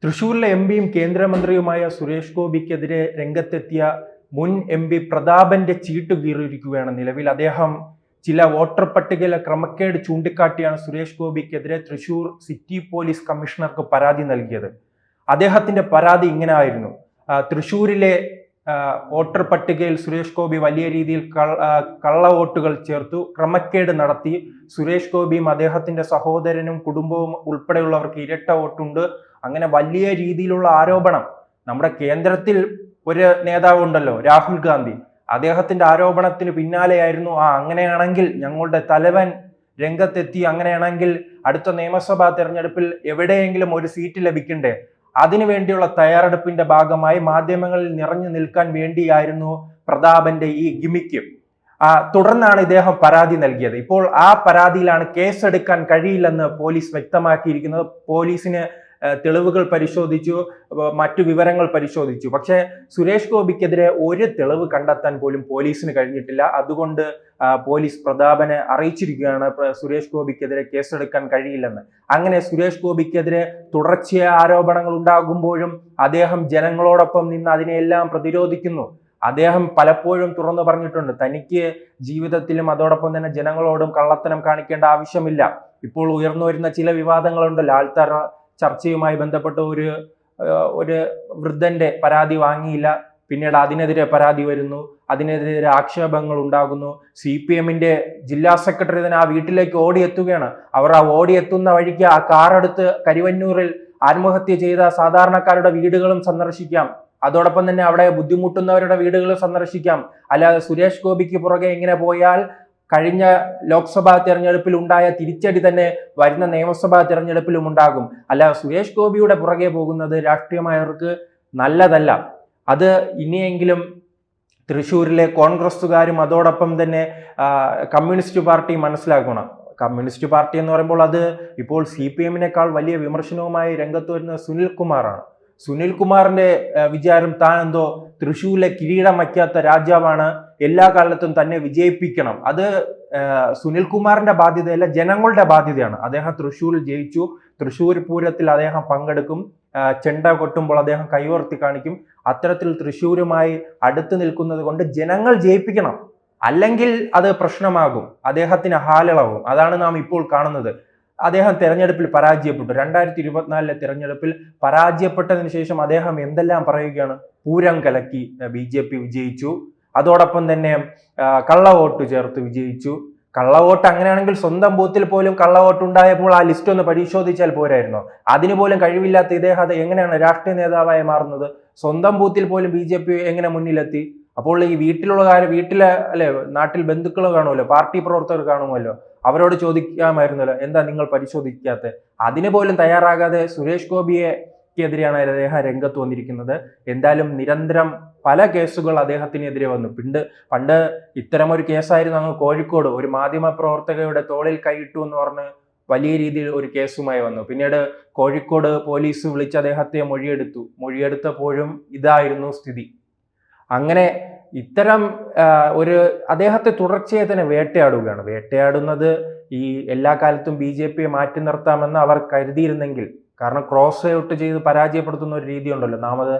തൃശൂരിലെ എംപിയും കേന്ദ്രമന്ത്രിയുമായ സുരേഷ് ഗോപിക്കെതിരെ രംഗത്തെത്തിയ മുൻ എംപി പ്രതാപന്റെ ചീട്ട് കീറിയിരിക്കുകയാണ് നിലവിൽ. അദ്ദേഹം ചില വോട്ടർ പട്ടികയിലെ ക്രമക്കേട് ചൂണ്ടിക്കാട്ടിയാണ് സുരേഷ് ഗോപിക്കെതിരെ തൃശൂർ സിറ്റി പോലീസ് കമ്മീഷണർക്ക് പരാതി നൽകിയത്. അദ്ദേഹത്തിന്റെ പരാതി ഇങ്ങനെ ആയിരുന്നു: തൃശൂരിലെ വോട്ടർ പട്ടികയിൽ സുരേഷ് ഗോപി വലിയ രീതിയിൽ കള്ള വോട്ടുകൾ ചേർത്തു, ക്രമക്കേട് നടത്തി. സുരേഷ് ഗോപിയും അദ്ദേഹത്തിന്റെ സഹോദരനും കുടുംബവും ഉൾപ്പെടെയുള്ളവർക്ക് ഇരട്ട വോട്ടുണ്ട്. അങ്ങനെ വലിയ രീതിയിലുള്ള ആരോപണം. നമ്മുടെ കേന്ദ്രത്തിൽ ഒരു നേതാവ് ഉണ്ടല്ലോ, രാഹുൽ ഗാന്ധി, അദ്ദേഹത്തിന്റെ ആരോപണത്തിന് പിന്നാലെയായിരുന്നു അങ്ങനെയാണെങ്കിൽ ഞങ്ങളുടെ തലവൻ രംഗത്തെത്തി, അങ്ങനെയാണെങ്കിൽ അടുത്ത നിയമസഭാ തെരഞ്ഞെടുപ്പിൽ എവിടെയെങ്കിലും ഒരു സീറ്റ് ലഭിക്കണ്ടേ, അതിനുവേണ്ടിയുള്ള തയ്യാറെടുപ്പിന്റെ ഭാഗമായി മാധ്യമങ്ങളിൽ നിറഞ്ഞു നിൽക്കാൻ വേണ്ടിയായിരുന്നു പ്രതാപന്റെ ഈ ഗിമിക്ക്. തുടർന്നാണ് ഇദ്ദേഹം പരാതി നൽകിയത്. ഇപ്പോൾ ആ പരാതിയിലാണ് കേസെടുക്കാൻ കഴിയില്ലെന്ന് പോലീസ് വ്യക്തമാക്കിയിരിക്കുന്നത്. പോലീസിന് തെളിവുകൾ പരിശോധിച്ചു, മറ്റു വിവരങ്ങൾ പരിശോധിച്ചു. പക്ഷേ സുരേഷ് ഗോപിക്കെതിരെ ഒരു തെളിവ് കണ്ടെത്താൻ പോലും പോലീസിന് കഴിഞ്ഞിട്ടില്ല. അതുകൊണ്ട് പോലീസ് പ്രതാപനെ അറിയിച്ചിരിക്കുകയാണ് സുരേഷ് ഗോപിക്കെതിരെ കേസെടുക്കാൻ കഴിയില്ലെന്ന്. അങ്ങനെ സുരേഷ് ഗോപിക്കെതിരെ തുടർച്ചയായ ആരോപണങ്ങൾ ഉണ്ടാകുമ്പോഴും അദ്ദേഹം ജനങ്ങളോടൊപ്പം നിന്ന് അതിനെല്ലാം പ്രതിരോധിക്കുന്നു. അദ്ദേഹം പലപ്പോഴും തുറന്നു പറഞ്ഞിട്ടുണ്ട്, തനിക്ക് ജീവിതത്തിലും അതോടൊപ്പം തന്നെ ജനങ്ങളോടും കള്ളത്തനം കാണിക്കേണ്ട ആവശ്യമില്ല. ഇപ്പോൾ ഉയർന്നു വരുന്ന ചില വിവാദങ്ങളുണ്ടല്ലോ, ആൾത്തറ ചർച്ചയുമായി ബന്ധപ്പെട്ട ഒരു വൃദ്ധന്റെ പരാതി വാങ്ങിയില്ല, പിന്നീട് അതിനെതിരെ പരാതി വരുന്നു, അതിനെതിരെ ആക്ഷേപങ്ങൾ ഉണ്ടാകുന്നു. CPM-ന്റെ ജില്ലാ സെക്രട്ടറി തന്നെ ആ വീട്ടിലേക്ക് ഓടിയെത്തുകയാണ്. അവർ ഓടിയെത്തുന്ന വഴിക്ക് ആ കാറെടുത്ത് കരിവന്നൂരിൽ ആത്മഹത്യ ചെയ്ത സാധാരണക്കാരുടെ വീടുകളും സന്ദർശിക്കാം, അതോടൊപ്പം തന്നെ അവിടെ ബുദ്ധിമുട്ടുന്നവരുടെ വീടുകൾ സന്ദർശിക്കാം. അല്ലാതെ സുരേഷ് ഗോപിക്ക് പുറകെ ഇങ്ങനെ പോയാൽ കഴിഞ്ഞ ലോക്സഭാ തെരഞ്ഞെടുപ്പിൽ ഉണ്ടായ തിരിച്ചടി തന്നെ വരുന്ന നിയമസഭാ തെരഞ്ഞെടുപ്പിലും ഉണ്ടാകും. അല്ല, സുരേഷ് ഗോപിയുടെ പുറകെ പോകുന്നത് രാഷ്ട്രീയമായവർക്ക് നല്ലതല്ല. അത് ഇനിയെങ്കിലും തൃശ്ശൂരിലെ കോൺഗ്രസ്സുകാരും അതോടൊപ്പം തന്നെ കമ്മ്യൂണിസ്റ്റ് പാർട്ടി മനസ്സിലാക്കണം. കമ്മ്യൂണിസ്റ്റ് പാർട്ടി എന്ന് പറയുമ്പോൾ അത് ഇപ്പോൾ CPM-നേക്കാൾ വലിയ വിമർശനവുമായി രംഗത്ത് വരുന്ന സുനിൽകുമാറാണ്. സുനിൽകുമാറിന്റെ വിചാരം താൻ എന്തോ തൃശ്ശൂരിലെ കിരീടം വയ്ക്കാത്ത രാജാവാണ്, എല്ലാ കാലത്തും തന്നെ വിജയിപ്പിക്കണം. അത് സുനിൽകുമാറിന്റെ ബാധ്യതയല്ല, ജനങ്ങളുടെ ബാധ്യതയാണ്. അദ്ദേഹം തൃശ്ശൂരിൽ ജയിച്ചു, തൃശ്ശൂർ പൂരത്തിൽ അദ്ദേഹം പങ്കെടുക്കും, ചെണ്ട കൊട്ടുമ്പോൾ അദ്ദേഹം കൈവർത്തി കാണിക്കും. അത്തരത്തിൽ തൃശ്ശൂരുമായി അടുത്ത് നിൽക്കുന്നത് കൊണ്ട് ജനങ്ങൾ ജയിപ്പിക്കണം, അല്ലെങ്കിൽ അത് പ്രശ്നമാകും, അദ്ദേഹത്തിന് ഹാലിളവും. അതാണ് നാം ഇപ്പോൾ കാണുന്നത്. അദ്ദേഹം തെരഞ്ഞെടുപ്പിൽ പരാജയപ്പെട്ടു. 2024 തെരഞ്ഞെടുപ്പിൽ പരാജയപ്പെട്ടതിന് ശേഷം അദ്ദേഹം എന്തെല്ലാം പറയുകയാണ്: പൂരം കലക്കി BJP വിജയിച്ചു, അതോടൊപ്പം തന്നെ കള്ളവോട്ട് ചേർത്ത് വിജയിച്ചു. കള്ളവോട്ട് അങ്ങനെയാണെങ്കിൽ സ്വന്തം ബൂത്തിൽ പോലും കള്ളവോട്ട് ഉണ്ടായപ്പോൾ ആ ലിസ്റ്റ് ഒന്ന് പരിശോധിച്ചാൽ പോരായിരുന്നോ? അതിന് പോലും കഴിവില്ലാത്ത ഇദ്ദേഹം അത് എങ്ങനെയാണ് രാഷ്ട്രീയ നേതാവായി മാറുന്നത്? സ്വന്തം ബൂത്തിൽ പോലും BJP എങ്ങനെ മുന്നിലെത്തി? അപ്പോൾ ഈ വീട്ടിലെ നാട്ടിൽ ബന്ധുക്കൾ കാണുമല്ലോ, പാർട്ടി പ്രവർത്തകർ കാണുമല്ലോ, അവരോട് ചോദിക്കാമായിരുന്നല്ലോ, എന്താ നിങ്ങൾ പരിശോധിക്കാത്ത? അതിന് പോലും തയ്യാറാകാതെ സുരേഷ് ഗോപിയെതിരെയാണ് അദ്ദേഹം രംഗത്ത് വന്നിരിക്കുന്നത്. എന്തായാലും നിരന്തരം പല കേസുകൾ അദ്ദേഹത്തിനെതിരെ വന്നു. പണ്ട് ഇത്തരമൊരു കേസായിരുന്നു അങ്ങ് കോഴിക്കോട്, ഒരു മാധ്യമ പ്രവർത്തകയുടെ തോളിൽ കൈയിട്ടു എന്ന് പറഞ്ഞ് വലിയ രീതിയിൽ ഒരു കേസുമായി വന്നു. പിന്നീട് കോഴിക്കോട് പോലീസ് വിളിച്ച് അദ്ദേഹത്തെ മൊഴിയെടുത്തപ്പോഴും ഇതായിരുന്നു സ്ഥിതി. അങ്ങനെ ഇത്തരം അദ്ദേഹത്തെ തുടർച്ചയായി തന്നെ വേട്ടയാടുന്നത് ഈ എല്ലാ കാലത്തും BJP മാറ്റി നിർത്താമെന്ന് അവർ കരുതിയിരുന്നെങ്കിൽ, കാരണം ക്രോസ് ഔട്ട് ചെയ്ത് പരാജയപ്പെടുത്തുന്ന ഒരു രീതി ഉണ്ടല്ലോ, നാം അത്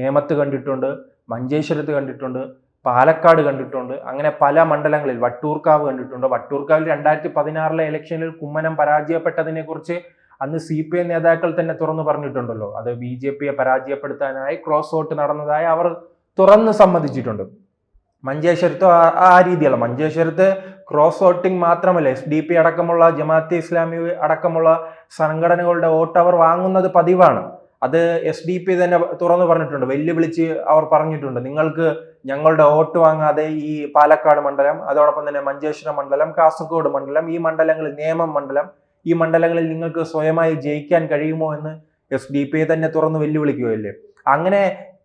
നേമത്ത് കണ്ടിട്ടുണ്ട്, മഞ്ചേശ്വരത്ത് കണ്ടിട്ടുണ്ട്, പാലക്കാട് കണ്ടിട്ടുണ്ട്, അങ്ങനെ പല മണ്ഡലങ്ങളിൽ, വട്ടിയൂർക്കാവ് കണ്ടിട്ടുണ്ട്. വട്ടിയൂർക്കാവിൽ 2016 ഇലക്ഷനിൽ കുമ്മനം പരാജയപ്പെട്ടതിനെ കുറിച്ച് അന്ന് CPM നേതാക്കൾ തന്നെ തുറന്നു പറഞ്ഞിട്ടുണ്ടല്ലോ. അത് BJPയെ പരാജയപ്പെടുത്താനായി ക്രോസ് ഔട്ട് നടന്നതായി അവർ തുറന്ന് സമ്മതിച്ചിട്ടുണ്ട്. മഞ്ചേശ്വരത്ത് ആ രീതിയല്ല. മഞ്ചേശ്വരത്ത് ക്രോസ് വോട്ടിംഗ് മാത്രമല്ല, SDP അടക്കമുള്ള ജമാഅത്തെ ഇസ്ലാമി അടക്കമുള്ള സംഘടനകളുടെ വോട്ട് അവർ വാങ്ങുന്നത് പതിവാണ്. അത് SDP തന്നെ തുറന്നു പറഞ്ഞിട്ടുണ്ട്, വെല്ലുവിളിച്ച് അവർ പറഞ്ഞിട്ടുണ്ട്, നിങ്ങൾക്ക് ഞങ്ങളുടെ വോട്ട് വാങ്ങാതെ ഈ പാലക്കാട് മണ്ഡലം, അതോടൊപ്പം തന്നെ മഞ്ചേശ്വരം മണ്ഡലം, കാസർഗോഡ് മണ്ഡലം, ഈ മണ്ഡലങ്ങളിൽ, നേമം മണ്ഡലം, ഈ മണ്ഡലങ്ങളിൽ നിങ്ങൾക്ക് സ്വയമായി ജയിക്കാൻ കഴിയുമോ എന്ന് SDP തന്നെ തുറന്ന് വെല്ലുവിളിക്കുകയല്ലേ. അങ്ങനെ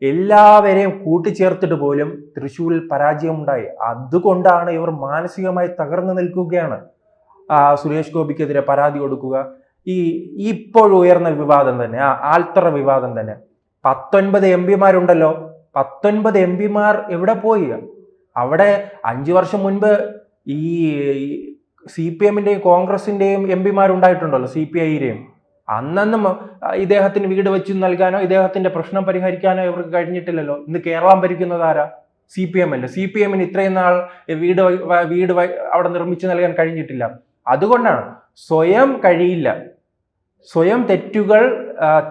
എല്ലാവരെയും കൂട്ടിച്ചേർത്തിട്ട് പോലും തൃശ്ശൂരിൽ പരാജയമുണ്ടായി. അതുകൊണ്ടാണ് ഇവർ മാനസികമായി തകർന്നു നിൽക്കുകയാണ്. സുരേഷ് ഗോപിക്കെതിരെ പരാതി കൊടുക്കുക, ഇപ്പോൾ ഉയർന്ന വിവാദം തന്നെ, ആൽത്തറ വിവാദം തന്നെ. 19 MP-മാരുണ്ടല്ലോ, 19 MP-മാർ എവിടെ പോയി? അവിടെ 5 വർഷം മുൻപ് ഈ CPM-ന്റെയും കോൺഗ്രസിന്റെയും MP-മാരുണ്ടായിട്ടുണ്ടല്ലോ, CPI-യുടെയും. അന്നൊന്നും ഇദ്ദേഹത്തിന് വീട് വെച്ച് നൽകാനോ ഇദ്ദേഹത്തിന്റെ പ്രശ്നം പരിഹരിക്കാനോ ഇവർക്ക് കഴിഞ്ഞിട്ടില്ലല്ലോ. ഇന്ന് കേരളം ഭരിക്കുന്നത് ആരാ? CPM അല്ലേ. CPM-ന് ഇത്രയും നാൾ വീട് അവിടെ നിർമ്മിച്ചു നൽകാൻ കഴിഞ്ഞിട്ടില്ല. അതുകൊണ്ടാണ് സ്വയം കഴിയില്ല, സ്വയം തെറ്റുകൾ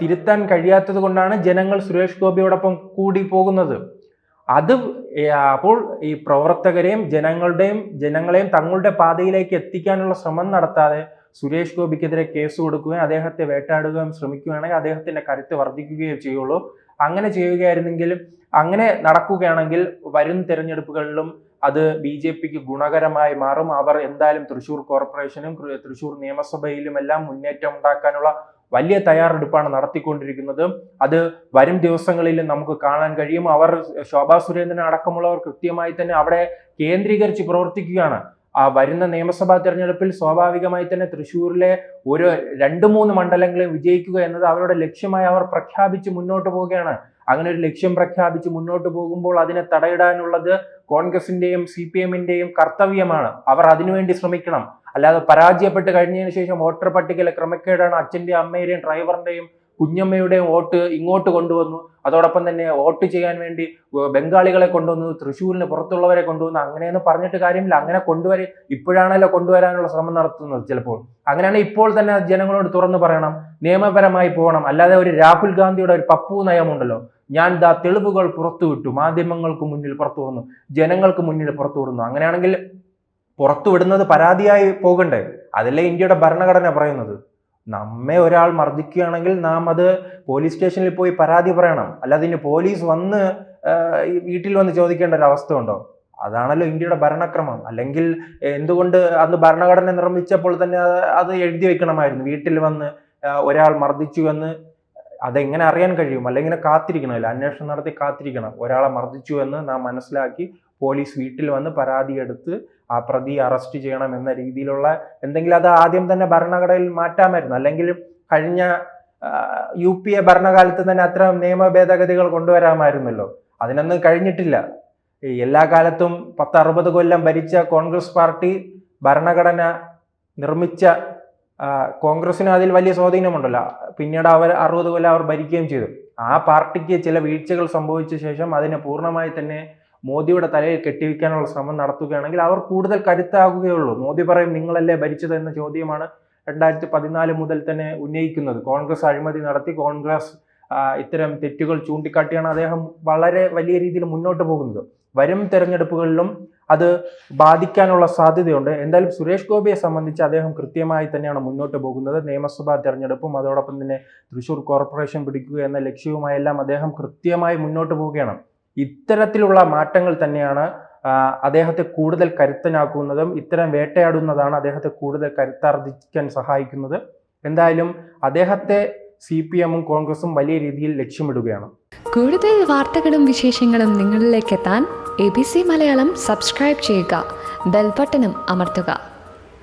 തിരുത്താൻ കഴിയാത്തത് കൊണ്ടാണ് ജനങ്ങൾ സുരേഷ് ഗോപിയോടൊപ്പം കൂടി പോകുന്നത്. അപ്പോൾ ഈ പ്രവർത്തകരെയും ജനങ്ങളെയും തങ്ങളുടെ പാതയിലേക്ക് എത്തിക്കാനുള്ള ശ്രമം നടത്താതെ സുരേഷ് ഗോപിക്കെതിരെ കേസ് കൊടുക്കുകയും അദ്ദേഹത്തെ വേട്ടാടുകയും ശ്രമിക്കുകയാണെങ്കിൽ അദ്ദേഹത്തിന്റെ കരുത്ത് വർദ്ധിക്കുകയും ചെയ്യുള്ളൂ. അങ്ങനെ ചെയ്യുകയായിരുന്നെങ്കിലും, അങ്ങനെ നടക്കുകയാണെങ്കിൽ വരും തെരഞ്ഞെടുപ്പുകളിലും അത് BJPക്ക് ഗുണകരമായി മാറും. അവർ എന്തായാലും തൃശ്ശൂർ കോർപ്പറേഷനും തൃശ്ശൂർ നിയമസഭയിലും എല്ലാം മുന്നേറ്റം ഉണ്ടാക്കാനുള്ള വലിയ തയ്യാറെടുപ്പാണ് നടത്തിക്കൊണ്ടിരിക്കുന്നത്. അത് വരും ദിവസങ്ങളിൽ നമുക്ക് കാണാൻ കഴിയും. അവർ ശോഭാ സുരേന്ദ്രൻ അടക്കമുള്ളവർ കൃത്യമായി തന്നെ അവിടെ കേന്ദ്രീകരിച്ച് പ്രവർത്തിക്കുകയാണ്. വരുന്ന നിയമസഭാ തെരഞ്ഞെടുപ്പിൽ സ്വാഭാവികമായി തന്നെ തൃശ്ശൂരിലെ ഒരു 2-3 മണ്ഡലങ്ങളിൽ വിജയിക്കുക എന്നത് അവരുടെ ലക്ഷ്യമായി അവർ പ്രഖ്യാപിച്ച് മുന്നോട്ട് പോവുകയാണ്. അങ്ങനെ ഒരു ലക്ഷ്യം പ്രഖ്യാപിച്ച് മുന്നോട്ട് പോകുമ്പോൾ അതിനെ തടയിടാനുള്ളത് കോൺഗ്രസിന്റെയും CPM-ന്റെയും കർത്തവ്യമാണ്. അവർ അതിനുവേണ്ടി ശ്രമിക്കണം. അല്ലാതെ പരാജയപ്പെട്ട് കഴിഞ്ഞതിന് ശേഷം വോട്ടർ പട്ടികയിലെ ക്രമക്കേടാണ് അച്ഛന്റെയും അമ്മയുടെയും ഡ്രൈവറിന്റെയും കുഞ്ഞമ്മയുടെയും വോട്ട് ഇങ്ങോട്ട് കൊണ്ടുവന്നു, അതോടൊപ്പം തന്നെ വോട്ട് ചെയ്യാൻ വേണ്ടി ബംഗാളികളെ കൊണ്ടുവന്നു, തൃശ്ശൂരിന് പുറത്തുള്ളവരെ കൊണ്ടുവന്നു, അങ്ങനെയൊന്നും പറഞ്ഞിട്ട് കാര്യമില്ല. അങ്ങനെ ഇപ്പോഴാണല്ലോ കൊണ്ടുവരാനുള്ള ശ്രമം നടത്തുന്നത്. ചിലപ്പോൾ അങ്ങനെയാണ് ഇപ്പോൾ തന്നെ ജനങ്ങളോട് തുറന്നു പറയണം, നിയമപരമായി പോകണം. അല്ലാതെ ഒരു രാഹുൽ ഗാന്ധിയുടെ ഒരു പപ്പു നയമുണ്ടല്ലോ, ഞാൻ തെളിവുകൾ പുറത്തുവിട്ടു, മാധ്യമങ്ങൾക്ക് മുന്നിൽ പുറത്തു വിടുന്നു, ജനങ്ങൾക്ക് മുന്നിൽ പുറത്തു വിടുന്നു. അങ്ങനെയാണെങ്കിൽ പുറത്തുവിടുന്നത് പരാതിയായി പോകണ്ടേ? അതല്ലേ ഇന്ത്യയുടെ ഭരണഘടന പറയുന്നത്. നമ്മെ ഒരാൾ മർദ്ദിക്കുകയാണെങ്കിൽ നാം അത് പോലീസ് സ്റ്റേഷനിൽ പോയി പരാതി പറയണം. അല്ലാതെ ഇനി പോലീസ് വന്ന് വീട്ടിൽ വന്ന് ചോദിക്കേണ്ട ഒരു അവസ്ഥ ഉണ്ടോ? അതാണല്ലോ ഇന്ത്യയുടെ ഭരണക്രമം. അല്ലെങ്കിൽ എന്തുകൊണ്ട് അന്ന് ഭരണഘടന നിർമ്മിച്ചപ്പോൾ തന്നെ അത് എഴുതി വെക്കണമായിരുന്നു, വീട്ടിൽ വന്ന് ഒരാൾ മർദ്ദിച്ചു എന്ന്. അതെങ്ങനെ അറിയാൻ കഴിയും? അല്ലെങ്കിൽ കാത്തിരിക്കണമല്ലോ, അന്വേഷണം നടത്തി കാത്തിരിക്കണം. ഒരാളെ മർദ്ദിച്ചു എന്ന് നാം മനസ്സിലാക്കി പോലീസ് വീട്ടിൽ വന്ന് പരാതിയെടുത്ത് ആ പ്രതിയെ അറസ്റ്റ് ചെയ്യണം എന്ന രീതിയിലുള്ള എന്തെങ്കിലും അത് ആദ്യം തന്നെ ഭരണഘടനയിൽ മാറ്റാമായിരുന്നു. അല്ലെങ്കിൽ കഴിഞ്ഞ UPA ഭരണകാലത്ത് തന്നെ അത്തരം നിയമ ഭേദഗതികൾ കൊണ്ടുവരാമായിരുന്നല്ലോ. അതിനൊന്നും കഴിഞ്ഞിട്ടില്ല. എല്ലാ കാലത്തും 10-60 കൊല്ലം ഭരിച്ച കോൺഗ്രസ് പാർട്ടി ഭരണഘടന നിർമ്മിച്ച കോൺഗ്രസിന് അതിൽ വലിയ സ്വാധീനമുണ്ടല്ലോ. പിന്നീട് അവർ 60 കൊല്ലം അവർ ഭരിക്കുകയും ചെയ്തു. ആ പാർട്ടിക്ക് ചില വീഴ്ചകൾ സംഭവിച്ച ശേഷം അതിനെ പൂർണ്ണമായി തന്നെ മോദിയുടെ തലയിൽ കെട്ടിവെക്കാനുള്ള ശ്രമം നടത്തുകയാണെങ്കിൽ അവർ കൂടുതൽ കരുത്താകുകയുള്ളൂ. മോദി പറയും നിങ്ങളല്ലേ ഭരിച്ചത് എന്ന ചോദ്യമാണ് 2014 മുതൽ തന്നെ ഉന്നയിക്കുന്നത്. കോൺഗ്രസ് അഴിമതി നടത്തി, കോൺഗ്രസ് ഇത്തരം തെറ്റുകൾ ചൂണ്ടിക്കാട്ടിയാണ് അദ്ദേഹം വളരെ വലിയ രീതിയിൽ മുന്നോട്ട് പോകുന്നത്. വരും തെരഞ്ഞെടുപ്പുകളിലും അത് ബാധിക്കാനുള്ള സാധ്യതയുണ്ട്. എന്തായാലും സുരേഷ് ഗോപിയെ സംബന്ധിച്ച് അദ്ദേഹം കൃത്യമായി തന്നെയാണ് മുന്നോട്ട് പോകുന്നത്. നിയമസഭാ തെരഞ്ഞെടുപ്പും അതോടൊപ്പം തന്നെ തൃശ്ശൂർ കോർപ്പറേഷൻ പിടിക്കുക എന്ന ലക്ഷ്യവുമായെല്ലാം അദ്ദേഹം കൃത്യമായി മുന്നോട്ട് പോവുകയാണ്. ഇത്തരത്തിലുള്ള മാറ്റങ്ങൾ തന്നെയാണ് അദ്ദേഹത്തെ കൂടുതൽ കരുത്തനാക്കുന്നതും ഇത്തരം വേട്ടയാടുന്നതാണ് അദ്ദേഹത്തെ കൂടുതൽ കരുത്താർജിക്കാൻ സഹായിക്കുന്നത്. എന്തായാലും അദ്ദേഹത്തെ CPM-ഉം കോൺഗ്രസും വലിയ രീതിയിൽ ലക്ഷ്യമിടുകയാണ്. കൂടുതൽ വാർത്തകളും വിശേഷങ്ങളും നിങ്ങളിലേക്ക് എത്താൻ ABC മലയാളം സബ്സ്ക്രൈബ് ചെയ്യുക, ബെൽ ബട്ടണും അമർത്തുക.